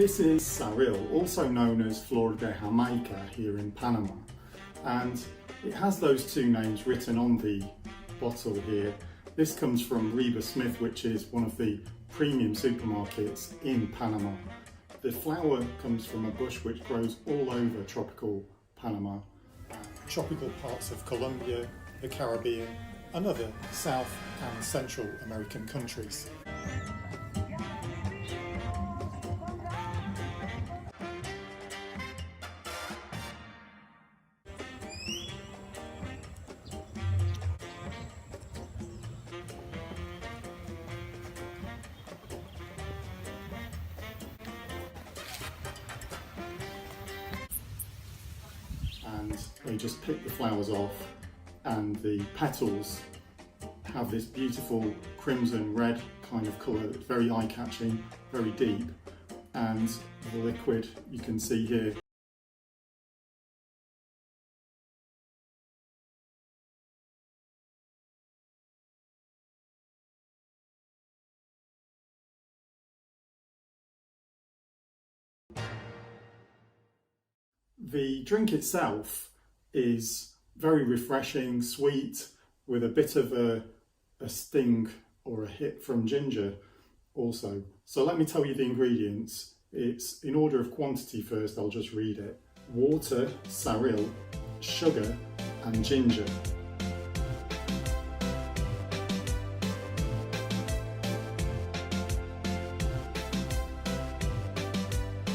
This is Saril, also known as Flor de Jamaica here in Panama, and it has those two names written on the bottle here. This comes from Reba Smith, which is one of the premium supermarkets in Panama. The flower comes from a bush which grows all over tropical Panama, tropical parts of Colombia, the Caribbean, and other South and Central American countries. And they just pick the flowers off, and the petals have this beautiful crimson red kind of colour that's very eye-catching, very deep, and the liquid you can see here. The drink itself is very refreshing, sweet, with a bit of a sting or a hit from ginger also. So let me tell you the ingredients. It's in order of quantity first, I'll just read it. Water, saril, sugar and ginger.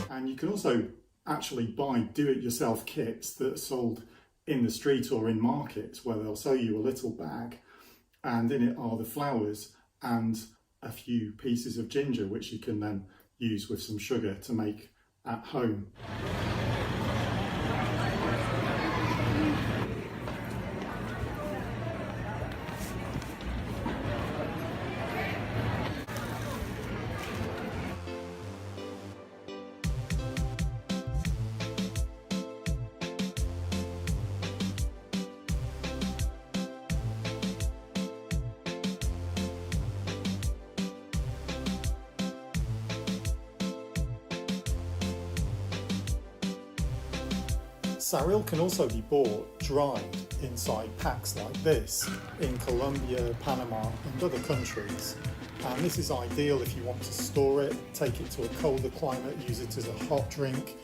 And you can also actually buy do-it-yourself kits that are sold in the street or in markets, where they'll sell you a little bag and in it are the flowers and a few pieces of ginger, which you can then use with some sugar to make at home. Saril can also be bought dried inside packs like this in Colombia, Panama and other countries. And this is ideal if you want to store it, take it to a colder climate, use it as a hot drink,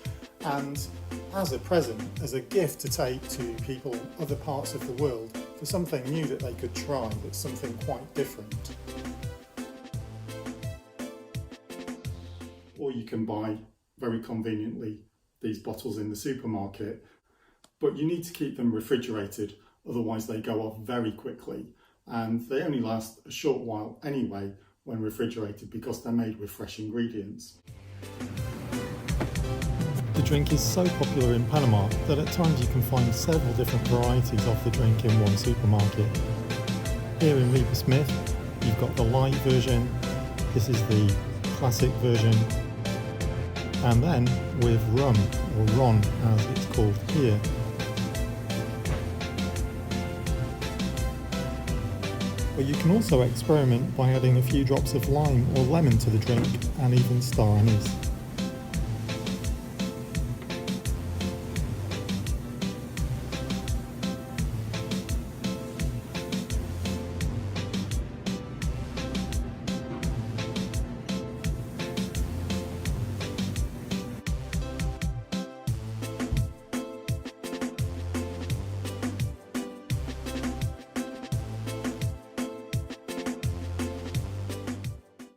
and as a present, as a gift to take to people in other parts of the world for something new that they could try, that's something quite different. Or you can buy, very conveniently, these bottles in the supermarket, but you need to keep them refrigerated, otherwise they go off very quickly, and they only last a short while anyway when refrigerated because they're made with fresh ingredients. The drink is so popular in Panama that at times you can find several different varieties of the drink in one supermarket. Here in Reba Smith, you've got the light version, this is the classic version, and then with rum, or ron as it's called here. But you can also experiment by adding a few drops of lime or lemon to the drink, and even star anise.